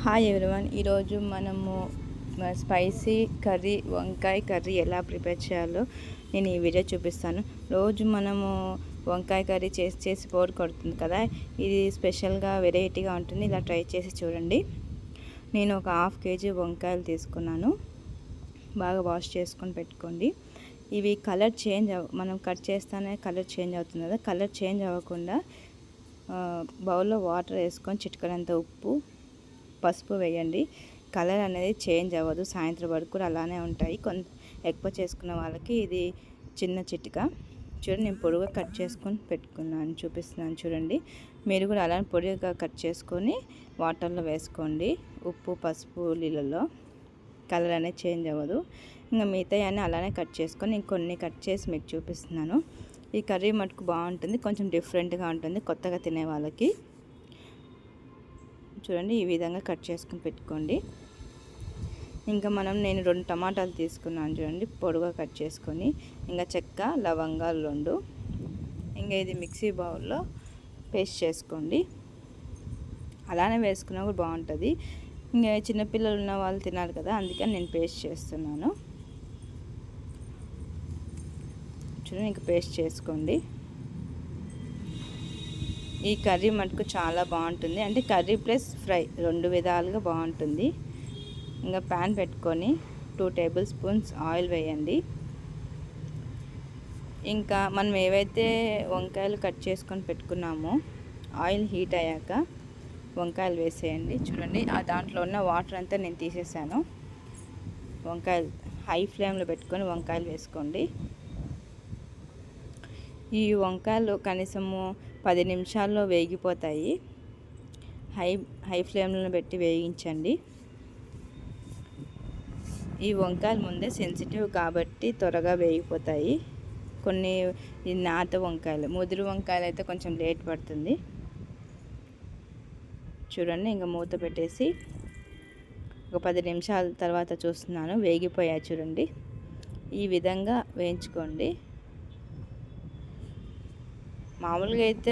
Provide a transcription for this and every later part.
Hi everyone. ఈరోజు మనము spicy curry వంకాయ కర్రీ ఎలా ప్రిపేర్ చేయాలో నేను ఈ వీడియో చూపిస్తాను. రోజు మనము వంకాయ కర్రీ చేసి బోర్ కొడుతుంది కదా, ఇది స్పెషల్గా వెరైటీగా ఉంటుంది. ఇలా ట్రై చేసి చూడండి. నేను ఒక 1/2 kg వంకాయలు తీసుకున్నాను. బాగా వాష్ చేసుకొని పెట్టుకోండి. ఇవి కలర్ చేంజ్ మనం కట్ చేస్తానే కలర్ చేంజ్ అవుతుంది కదా, కలర్ చేంజ్ అవ్వకుండా బౌల్లో వాటర్ వేసుకొని చిటికెడంత ఉప్పు పసుపు వేయండి. కలర్ అనేది చేంజ్ అవ్వదు, సాయంత్రం వరకు కూడా అలానే ఉంటాయి. ఎక్కువ చేసుకున్న వాళ్ళకి ఇది చిన్న చిటిక. చూడండి, నేను పొడిగా కట్ చేసుకొని పెట్టుకున్నాను, చూపిస్తున్నాను చూడండి. మీరు కూడా అలానే పొడిగా కట్ చేసుకొని వాటర్లో వేసుకోండి, ఉప్పు పసుపు నీళ్ళలో. కలర్ అనేది చేంజ్ అవ్వదు. ఇంకా మిగతా అన్నీ అలానే కట్ చేసుకొని ఇంకొన్ని కట్ చేసి మీకు చూపిస్తున్నాను. ఈ కర్రీ మటుకు బాగుంటుంది, కొంచెం డిఫరెంట్గా ఉంటుంది కొత్తగా తినే వాళ్ళకి. చూడండి, ఈ విధంగా కట్ చేసుకుని పెట్టుకోండి. ఇంకా నేను 2 టమాటాలు తీసుకున్నాను చూడండి, పొడుగా కట్ చేసుకొని. ఇంకా చెక్క లవంగాలు 2. ఇంకా ఇది మిక్సీ బౌల్లో పేస్ట్ చేసుకోండి. అలానే వేసుకున్నా కూడా బాగుంటుంది. ఇంకా చిన్నపిల్లలు ఉన్న వాళ్ళు తినాలి కదా, అందుకని నేను పేస్ట్ చేస్తున్నాను. చూడండి, ఇంకా పేస్ట్ చేసుకోండి. ఈ కర్రీ మటుకు చాలా బాగుంటుంది, అంటే కర్రీ ప్లస్ ఫ్రై 2 విధాలుగా బాగుంటుంది. ఇంకా ప్యాన్ పెట్టుకొని 2 టేబుల్ స్పూన్స్ ఆయిల్ వేయండి. ఇంకా మనం ఏవైతే వంకాయలు కట్ చేసుకొని పెట్టుకున్నామో ఆయిల్ హీట్ అయ్యాక వంకాయలు వేసేయండి. చూడండి, ఆ దాంట్లో ఉన్న వాటర్ అంతా నేను తీసేసాను. వంకాయలు హై ఫ్లేమ్లో పెట్టుకొని వంకాయలు వేసుకోండి. ఈ వంకాయలు కనీసము 10 నిమిషాల్లో వేగిపోతాయి. హై ఫ్లేమ్లో పెట్టి వేయించండి. ఈ వంకాయలు ముందే సెన్సిటివ్ కాబట్టి త్వరగా వేగిపోతాయి. కొన్ని ఈ నాత వంకాయలు, ముదురు వంకాయలు అయితే కొంచెం లేట్ పడుతుంది. చూడండి, ఇంకా మూత పెట్టేసి ఒక 10 నిమిషాల తర్వాత చూస్తున్నాను, వేగిపోయాయి చూడండి. ఈ విధంగా వేయించుకోండి. మామూలుగా అయితే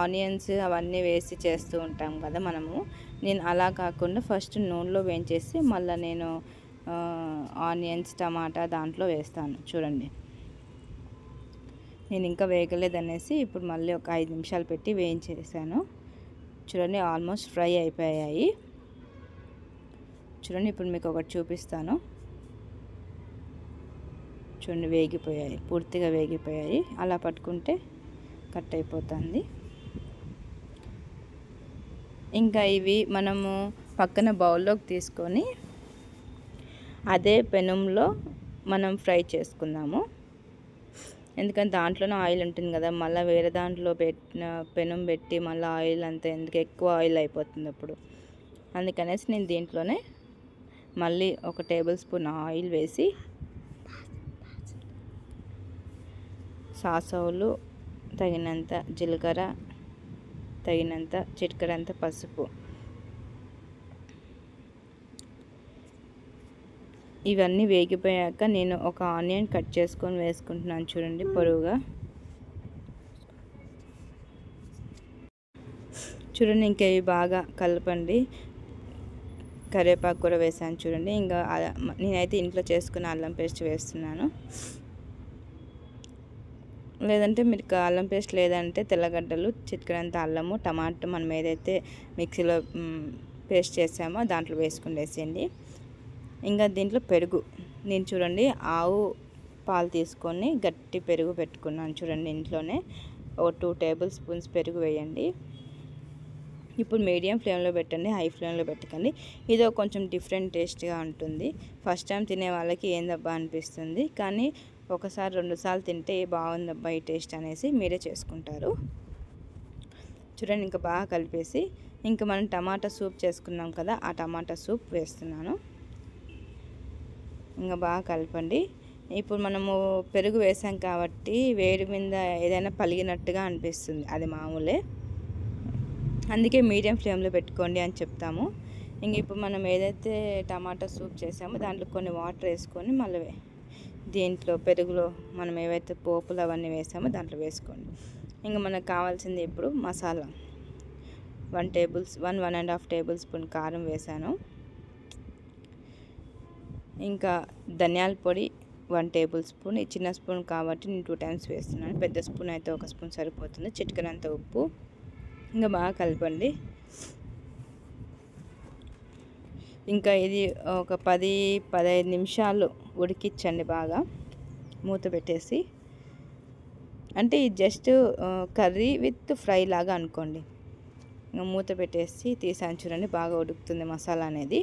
ఆనియన్స్ అవన్నీ వేసి చేస్తూ ఉంటాం కదా మనము. నేను అలా కాకుండా ఫస్ట్ నూనెలో వేయించేసి మళ్ళీ నేను ఆనియన్స్ టమాటా దాంట్లో వేస్తాను. చూడండి, నేను ఇంకా వేగలేదనేసి ఇప్పుడు మళ్ళీ ఒక 5 నిమిషాలు పెట్టి వేయించేసాను. చూడండి, ఆల్మోస్ట్ ఫ్రై అయిపోయాయి. చూడండి, ఇప్పుడు మీకు ఒకటి చూపిస్తాను. చూడండి, వేగిపోయాయి, పూర్తిగా వేగిపోయాయి. అలా పట్టుకుంటే కట్ అయిపోతుంది. ఇంకా ఇవి మనము పక్కన బౌల్లోకి తీసుకొని అదే పెనంలో మనం ఫ్రై చేసుకుందాము. ఎందుకంటే దాంట్లోనే ఆయిల్ ఉంటుంది కదా, మళ్ళీ వేరే దాంట్లో పెనం పెట్టి మళ్ళీ ఆయిల్ అంతా ఎందుకు, ఎక్కువ ఆయిల్ అయిపోతుంది అప్పుడు. అందుకనేసి నేను దీంట్లోనే మళ్ళీ ఒక టేబుల్ స్పూన్ ఆయిల్ వేసి సాసవులు తగినంత, జీలకర్ర తగినంత, చిటికెడంత పసుపు, ఇవన్నీ వేగిపోయాక నేను ఒక ఆనియన్ కట్ చేసుకొని వేసుకుంటున్నాను. చూడండి, పొడవుగా. చూడండి, ఇంకా ఇవి బాగా కలపండి. కరివేపాకు కూడా వేసాను చూడండి. ఇంకా నేనైతే ఇంట్లో చేసుకున్న అల్లం పేస్ట్ వేస్తున్నాను. లేదంటే మీరు అల్లం పేస్ట్ లేదంటే తెల్లగడ్డలు, చిటికెడంత అల్లము, టమాటా మనం ఏదైతే మిక్సీలో పేస్ట్ చేసామో దాంట్లో వేసేయండి. ఇంకా దీంట్లో పెరుగు, నేను చూడండి ఆవు పాలు తీసుకొని గట్టి పెరుగు పెట్టుకున్నాను. చూడండి, ఇంట్లోనే ఒక 2 టేబుల్ స్పూన్స్ పెరుగు వేయండి. ఇప్పుడు మీడియం ఫ్లేమ్లో పెట్టండి, హై ఫ్లేమ్లో పెట్టకండి. ఇది కొంచెం డిఫరెంట్ టేస్ట్గా ఉంటుంది. ఫస్ట్ టైం తినే వాళ్ళకి ఏందబ్బా అనిపిస్తుంది, కానీ ఒకసారి 2 సార్లు తింటే బాగుందబ్బా ఈ టేస్ట్ అనేసి మీరే చేసుకుంటారు. చూడండి, ఇంకా బాగా కలిపేసి ఇంకా మనం టమాటా సూప్ చేసుకున్నాం కదా, ఆ టమాటా సూప్ వేస్తున్నాను. ఇంకా బాగా కలపండి. ఇప్పుడు మనము పెరుగు వేసాం కాబట్టి వేడి మీద ఏదైనా పలిగినట్టుగా అనిపిస్తుంది, అది మామూలే. అందుకే మీడియం ఫ్లేమ్లో పెట్టుకోండి అని చెప్తాము. ఇంక ఇప్పుడు మనం ఏదైతే టమాటా సూప్ చేసామో దాంట్లో కొన్ని వాటర్ వేసుకొని మళ్ళీ దీంట్లో పెరుగులో మనం ఏవైతే పోపులు అవన్నీ వేసామో దాంట్లో వేసుకోండి. ఇంకా మనకు కావాల్సింది ఇప్పుడు మసాలా. 1.5 టేబుల్ స్పూన్ కారం వేసాను. ఇంకా ధనియాల పొడి 1 టేబుల్ స్పూన్. ఈ చిన్న స్పూన్ కాబట్టి నేను 2 టైమ్స్ వేస్తున్నాను. పెద్ద స్పూన్ అయితే 1 స్పూన్ సరిపోతుంది. చిటికెనంత ఉప్పు. ఇంకా బాగా కలపండి. ఇంకా ఇది ఒక 10-15 నిమిషాలు ఉడికించండి బాగా మూత పెట్టేసి. అంటే ఇది జస్ట్ కర్రీ విత్ ఫ్రై లాగా అనుకోండి. ఇంకా మూత పెట్టేసి తీసాను చూడండి, బాగా ఉడుకుతుంది మసాలా అనేది.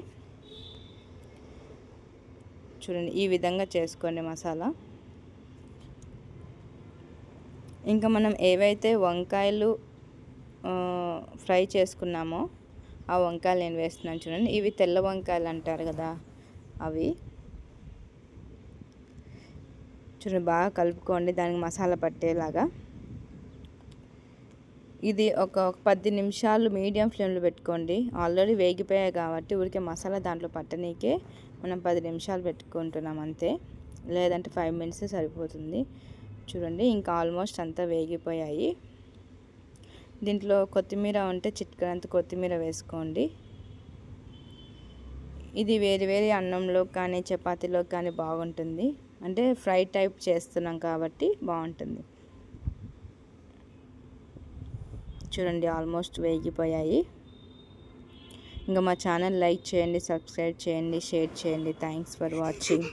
చూడండి ఈ విధంగా చేసుకోండి మసాలా. ఇంకా మనం ఏవైతే వంకాయలు ఫ్రై చేసుకున్నామో ఆ వంకాయలు నేను వేస్తున్నాను చూడండి. ఇవి తెల్ల వంకాయలు అంటారు కదా, అవి. చూడండి బాగా కలుపుకోండి దానికి మసాలా పట్టేలాగా. ఇది ఒక 10 నిమిషాలు మీడియం ఫ్లేమ్లో పెట్టుకోండి. ఆల్రెడీ వేగిపోయాయి కాబట్టి ఊరికే మసాలా దాంట్లో పట్టనీకే మనం 10 నిమిషాలు పెట్టుకుంటున్నాం అంతే, లేదంటే 5 మినిట్స్ సరిపోతుంది. చూడండి ఇంకా ఆల్మోస్ట్ అంతా వేగిపోయాయి. దీంట్లో కొత్తిమీర ఉంటే చిటికెడంత కొత్తిమీర వేసుకోండి. ఇది వేడి అన్నంలో కానీ చపాతీలో కానీ బాగుంటుంది. అంటే ఫ్రై టైప్ చేస్తున్నాం కాబట్టి బాగుంటుంది. చూడండి ఆల్మోస్ట్ వేగిపోయాయి. ఇంకా మా ఛానల్ లైక్ చేయండి, సబ్స్క్రైబ్ చేయండి, షేర్ చేయండి. Thanks for watching.